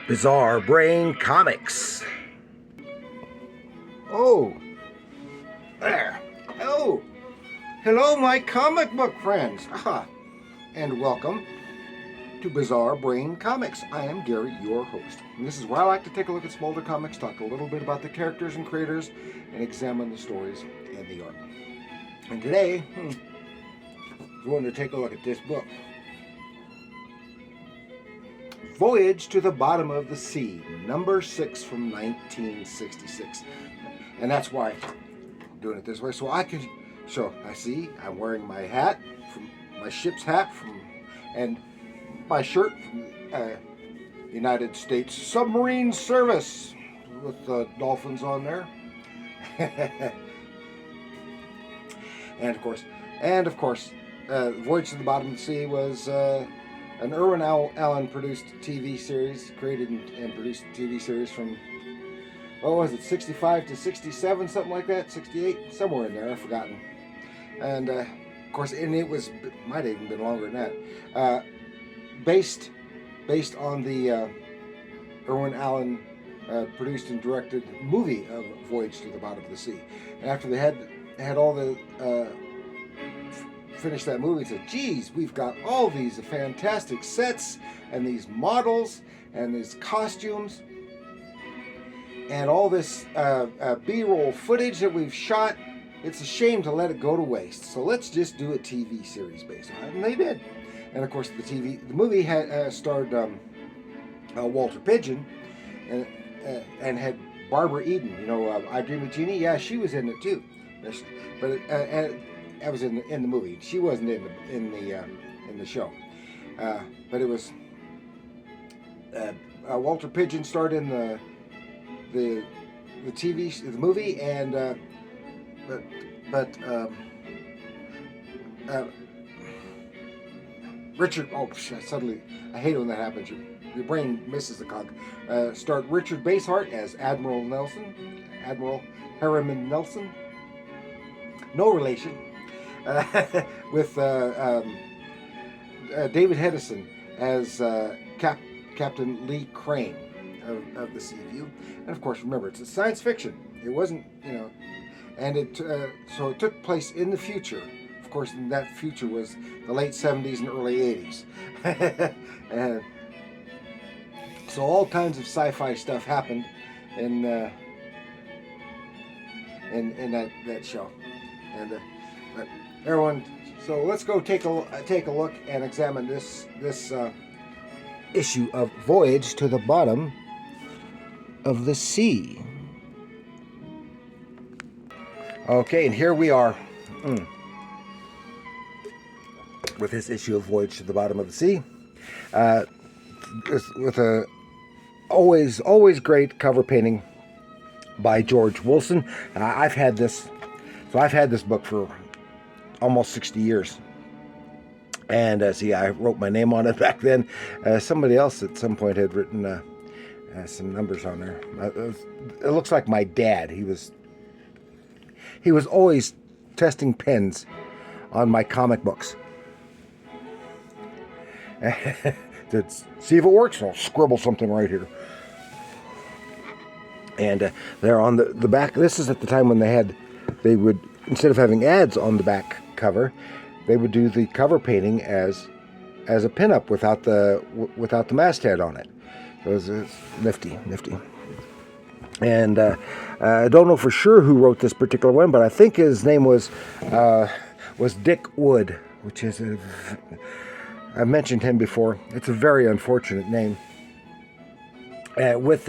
Bizarre Brain Comics. Oh, there. Oh, hello, my comic book friends. And welcome to Bizarre Brain Comics. I am Gary, your host. And this is where I like to take a look at some older comics, talk a little bit about the characters and creators, and examine the stories and the art. And today, I wanted to take a look at this book. Voyage to the Bottom of the Sea, number 6 from 1966. And that's why I'm doing it this way, so I could show. I'm wearing my hat, from my ship's hat, and my shirt from United States Submarine Service with the dolphins on there. and of course, Voyage to the Bottom of the Sea was an Irwin Allen produced TV series, created and produced a TV series from, what was it, 65 to 67, something like that, 68, somewhere in there, I've forgotten. And of course, and it might have even been longer than that. Based on the Irwin Allen produced and directed movie of Voyage to the Bottom of the Sea. And after they had all the finished that movie, said, geez, we've got all these fantastic sets and these models and these costumes and all this B-roll footage that we've shot. It's a shame to let it go to waste, so let's just do a TV series based on it. And they did. And of course, the movie had starred Walter Pidgeon and had Barbara Eden. You know, I Dream of Jeannie. Yeah, she was in it too. But that was in the movie. She wasn't in the show. But it was Walter Pidgeon starred in the movie, and Richard. Oh, suddenly I hate when that happens. Your brain misses the cog. Starred Richard Basehart as Admiral Harriman Nelson. No relation. With David Hedison as Captain Lee Crane of the Seaview. And of course, remember, it's a science fiction. It wasn't, and so it took place in the future. Of course, and that future was the late 70s and early 80s. And so all kinds of sci-fi stuff happened in that show. And everyone, so let's go take a look and examine this issue of Voyage to the Bottom of the Sea. Okay, and here we are with this issue of Voyage to the Bottom of the Sea, with a always great cover painting by George Wilson. I've had this book for almost 60 years. And I wrote my name on it back then. Somebody else at some point had written some numbers on there. It looks like my dad. He was always testing pens on my comic books to see if it works. And I'll scribble something right here. And they're on the back. This is at the time when they would, instead of having ads on the back cover, they would do the cover painting as a pinup without the masthead on it. So it's nifty. And I don't know for sure who wrote this particular one, but I think his name was Dick Wood, which is I've mentioned him before. It's a very unfortunate name. With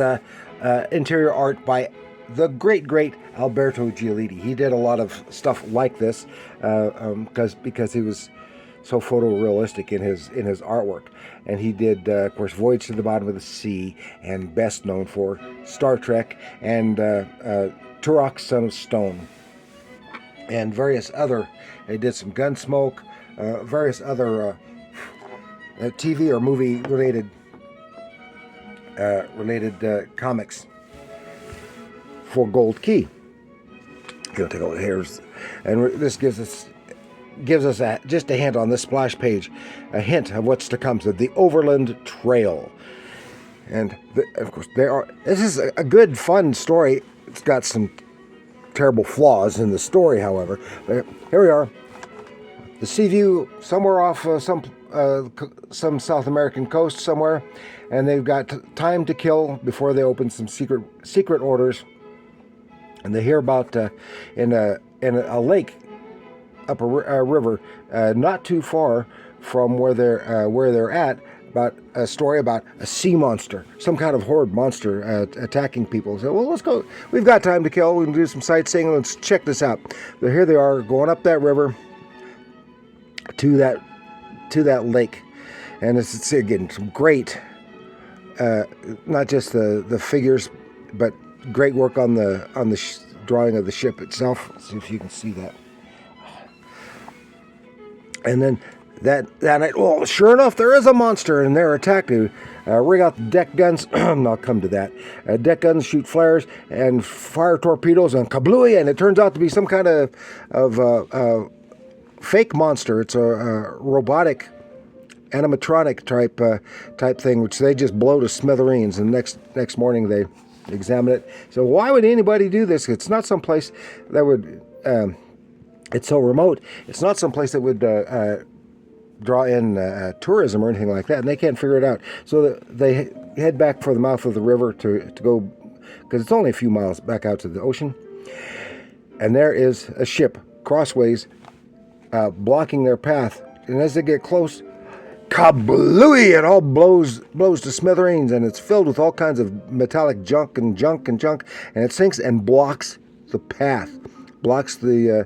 interior art by the great Alberto Giolitti. He did a lot of stuff like this because he was so photorealistic in his artwork. And he did, of course, Voyage to the Bottom of the Sea, and best known for Star Trek and Turok, Son of Stone, and various other. They did some Gunsmoke, various other TV or movie related comics for Gold Key. Gonna take a look here, and this gives us just a hint on this splash page, a hint of what's to come. So the Overland Trail, And of course, this is a good, fun story. It's got some terrible flaws in the story, however. But here we are, the sea view somewhere off some South American coast somewhere, and they've got time to kill before they open some secret orders. And they hear about in a lake up a river, not too far from where they're at, about a story about a sea monster, some kind of horrid monster attacking people. So, well, let's go. We've got time to kill. We can do some sightseeing. Let's check this out. So here they are going up that river to that lake, and it's again some great, not just the figures, but great work on the drawing of the ship itself. Let's see if you can see that. And then that night, well, sure enough, there is a monster, and they're attacked. Rig out the deck guns. I'll come to that. Deck guns shoot flares and fire torpedoes and kablooey, and it turns out to be some kind of fake monster. It's a robotic, animatronic type thing, which they just blow to smithereens. And next morning they examine it. So why would anybody do this? It's not some place that would. It's so remote. It's not some place that would draw in tourism or anything like that, and they can't figure it out. So they head back for the mouth of the river to go, because it's only a few miles back out to the ocean. And there is a ship crossways blocking their path. And as they get close, kablooey! It all blows to smithereens, and it's filled with all kinds of metallic junk, and it sinks and blocks the path, blocks their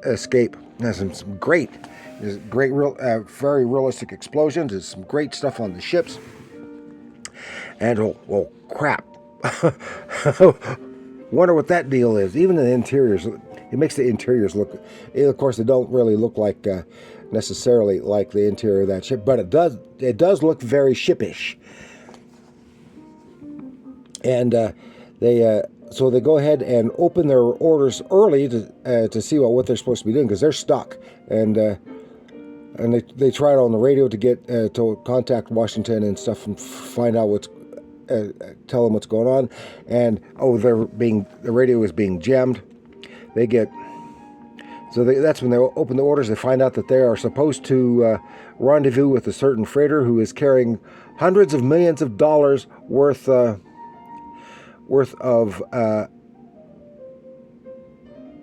escape. There's some great, very realistic explosions. There's some great stuff on the ships. And oh crap! Wonder what that deal is. Even the interiors, it makes the interiors look. Of course, they don't really look like necessarily like the interior of that ship, but it does look very shipish. And so they go ahead and open their orders early to see what they're supposed to be doing, because they're stuck, and they try it on the radio to get to contact Washington and stuff and find out tell them what's going on. And the radio is being jammed. That's when they open the orders. They find out that they are supposed to rendezvous with a certain freighter who is carrying hundreds of millions of dollars worth of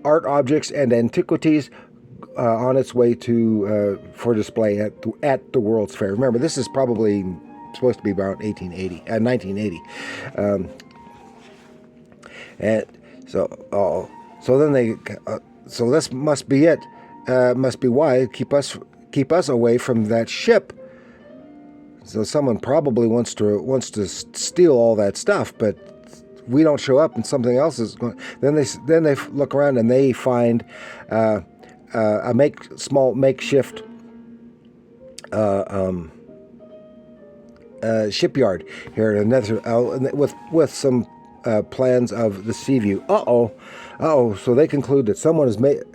art objects and antiquities on its way for display at the World's Fair. Remember, this is probably supposed to be about 1980. And so then they. So this must be it. Must be why keep us away from that ship. So someone probably wants to steal all that stuff, but we don't show up, and something else is going. Then they look around and they find a makeshift shipyard here in Nether with some plans of the sea view. So they conclude that someone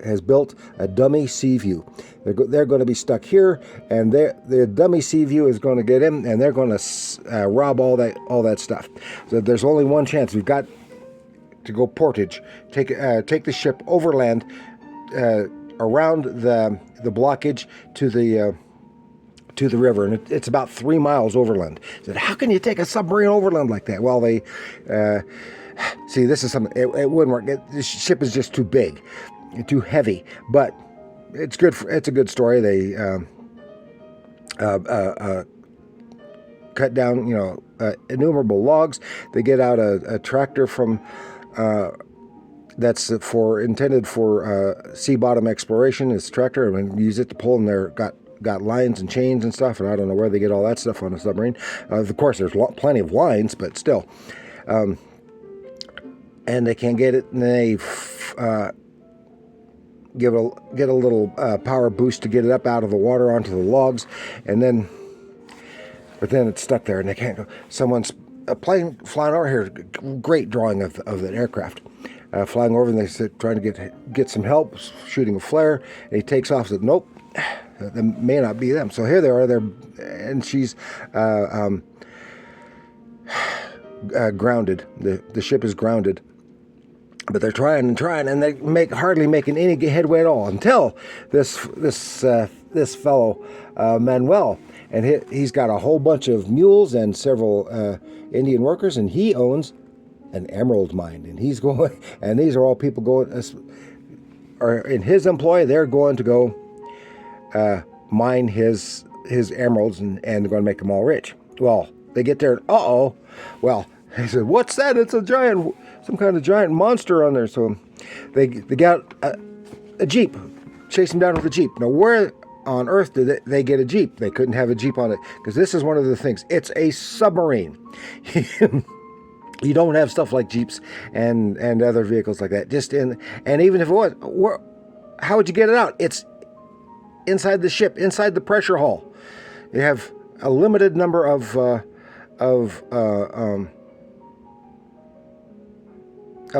has built a dummy sea view. They're going to be stuck here, and the dummy sea view is going to get in, and they're going to rob all that stuff. So there's only one chance. We've got to go portage, take the ship overland, around the blockage to the river, and it's about 3 miles overland. I said, how can you take a submarine overland like that? Well, they see, this is something. It wouldn't work. This ship is just too big, too heavy. But it's good. It's a good story. They cut down, innumerable logs. They get out a tractor from that's intended for sea bottom exploration. It's a tractor, and use it to pull in their got lines and chains and stuff. And I don't know where they get all that stuff on a submarine. Of course, there's plenty of lines, but still. And they can't get it, and they get a little power boost to get it up out of the water onto the logs, but then it's stuck there, and they can't go. Someone's a plane flying over here. Great drawing of that aircraft flying over, and they're trying to get some help, shooting a flare. And he takes off. Said, nope, that may not be them. So here they are. And she's grounded. The ship is grounded. But they're trying and trying, and they hardly making any headway at all until this fellow Manuel, and he's got a whole bunch of mules and several Indian workers, and he owns an emerald mine, and he's going. And these are all people going, are in his employ. They're going to go mine his emeralds, and they're going to make them all rich. Well, they get there, and well, he said, "What's that? It's some kind of giant monster on there." So they got a jeep, chase him down with a jeep. Now, where on earth did they get a jeep? They couldn't have a jeep on it because this is one of the things. It's a submarine. You don't have stuff like jeeps and other vehicles like that. And even if it was, how would you get it out? It's inside the ship, inside the pressure hull. You have a limited number of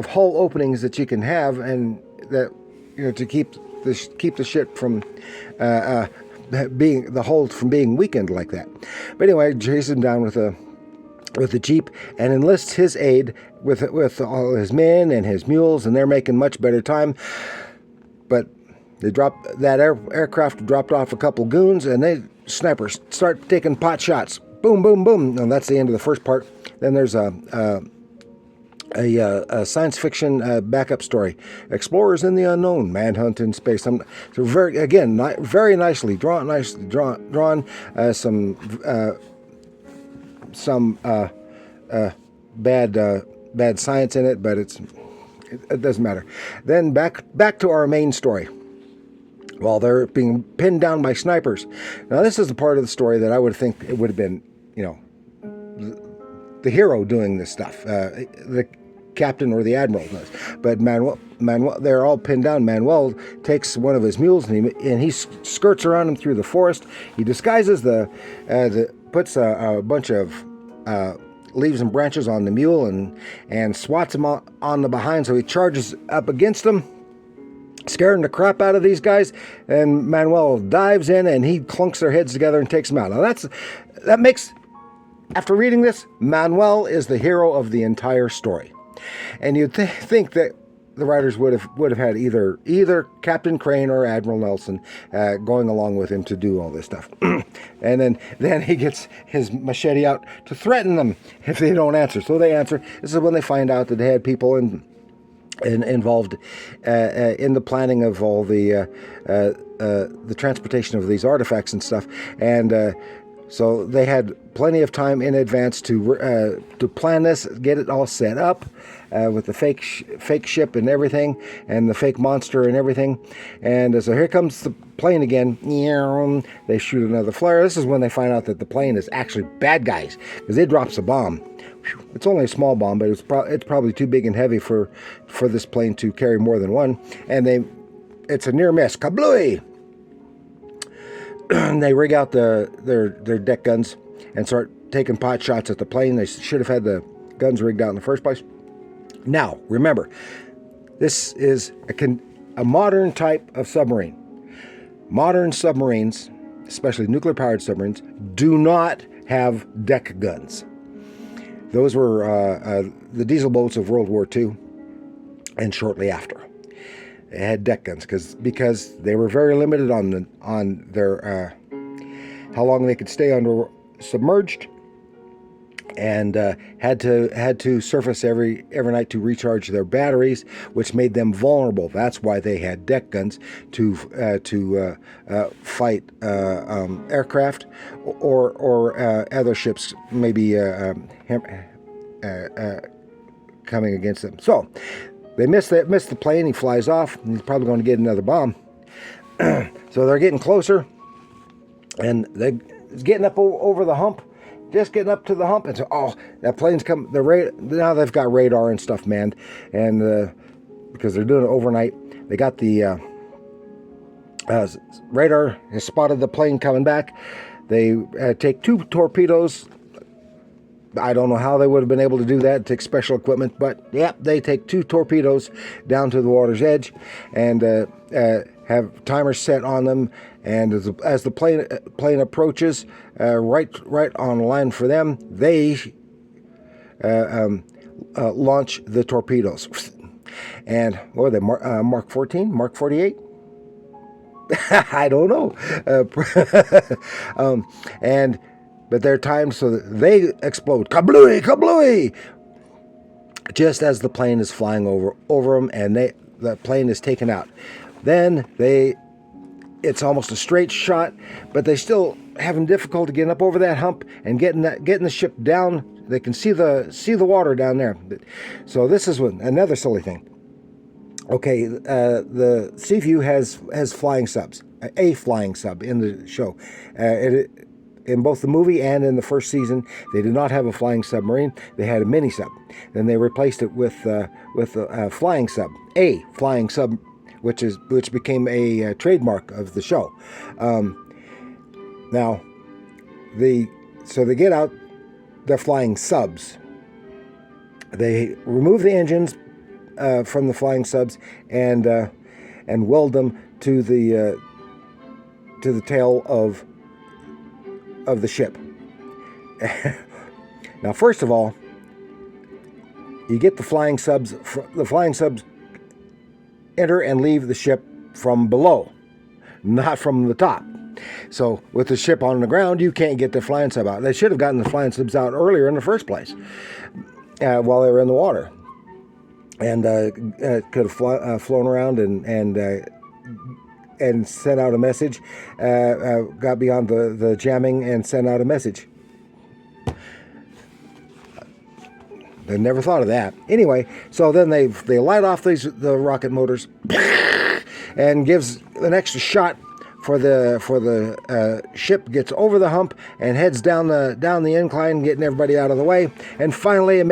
hull openings that you can have, and that to keep the ship from the hull from being weakened like that. But anyway, chase him down with the jeep and enlists his aid with all his men and his mules, and they're making much better time. But they aircraft dropped off a couple goons, and snipers start taking pot shots. Boom, boom, boom. And that's the end of the first part. Then there's a science fiction backup story. Explorers in the unknown, manhunt in space. So very nicely drawn. Some bad science in it, but it doesn't matter. Then back to our main story. While they're being pinned down by snipers. Now, this is the part of the story that I would think it would have been, the hero doing this stuff. The captain or the admiral does. But Manuel, they're all pinned down. Manuel takes one of his mules and he skirts around him through the forest. He disguises puts a bunch of leaves and branches on the mule and swats him on the behind. So he charges up against them, scaring the crap out of these guys, and Manuel dives in and he clunks their heads together and takes them out. Now that makes, after reading this, Manuel is the hero of the entire story, and you'd think that the writers would have had either Captain Crane or Admiral Nelson going along with him to do all this stuff, and then he gets his machete out to threaten them if they don't answer. So they answer. This is when they find out that they had people involved in the planning of all the transportation of these artifacts and stuff, and so they had plenty of time in advance to plan this, get it all set up with the fake ship and everything, and the fake monster and everything. And so here comes the plane again. They shoot another flare. This is when they find out that the plane is actually bad guys, because it drops a bomb. It's only a small bomb, but it's probably too big and heavy for this plane to carry more than one. And it's a near miss. Kablooey! They rig out their deck guns and start taking pot shots at the plane. They should have had the guns rigged out in the first place. Now, remember, this is a modern type of submarine. Modern submarines, especially nuclear-powered submarines, do not have deck guns. Those were the diesel boats of World War II and shortly after. They had deck guns because they were very limited on their how long they could stay under submerged, and had to surface every night to recharge their batteries, which made them vulnerable. That's why they had deck guns to fight aircraft or other ships, maybe coming against them. So they miss the plane. He flies off, and he's probably going to get another bomb. So they're getting closer, and they're getting up over the hump. Just getting up to the hump, and so that plane's come. Now they've got radar and stuff manned, and because they're doing it overnight, they got the radar has spotted the plane coming back. They take 2 torpedoes. I don't know how they would have been able to do that. It takes special equipment, but they take 2 torpedoes down to the water's edge, and have timers set on them. And as the plane approaches, right on line for them, they launch the torpedoes. And what were they, Mark 14, Mark 48? I don't know. But there are times so that they explode, kablooey, kablooey, just as the plane is flying over them, and the plane is taken out. Then it's almost a straight shot, but they still having difficulty getting up over that hump and getting the ship down. They can see the water down there. So this is another silly thing. Okay, the Seaview has flying subs, a flying sub in the show. In both the movie and in the first season, they did not have a flying submarine. They had a mini sub. Then they replaced it with a flying sub, which became a trademark of the show. Now, so they get out their flying subs. They remove the engines from the flying subs and weld them to the tail of the ship. Now, first of all, you get the flying subs. The flying subs enter and leave the ship from below, not from the top. So with the ship on the ground, you can't get the flying sub out. They should have gotten the flying subs out earlier in the first place, while they were in the water, and could have flown around and sent out a message. Got beyond the jamming and sent out a message. They never thought of that. Anyway, so then they light off the rocket motors and gives an extra shot for the ship gets over the hump and heads down the incline, getting everybody out of the way. And finally,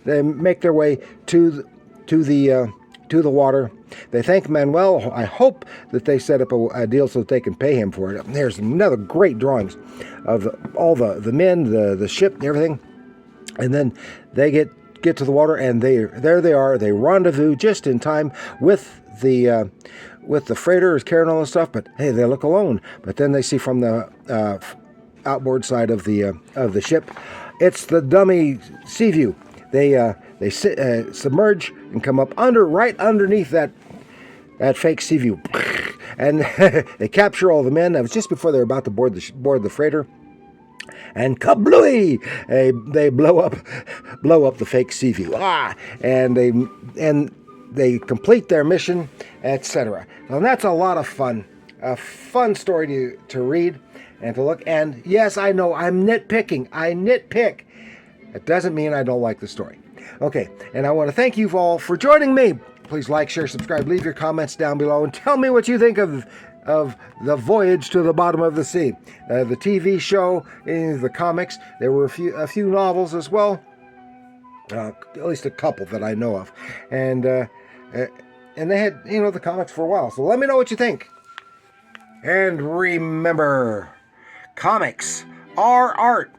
they make their way to the water. They thank Manuel. I hope that they set up a deal so that they can pay him for it. There's another great drawings of all the men, the ship, and everything. And then they get to the water, and there they are. They rendezvous just in time with the freighter is carrying all the stuff. But hey, they look alone. But then they see from the outboard side of the ship, it's the dummy Seaview. They submerge and come up right underneath that fake Seaview, and they capture all the men. That was just before they were about to board the freighter. And kablooey! They blow up the fake Seaview. And they complete their mission, etc. And that's a lot of fun. A fun story to read and to look. And yes, I know I'm nitpicking. I nitpick. It doesn't mean I don't like the story. Okay, and I want to thank you all for joining me. Please like, share, subscribe, leave your comments down below, and tell me what you think of the Voyage to the Bottom of the Sea, the TV show, the comics. There were a few novels as well, at least a couple that I know of, and they had the comics for a while. So let me know what you think. And remember, comics are art.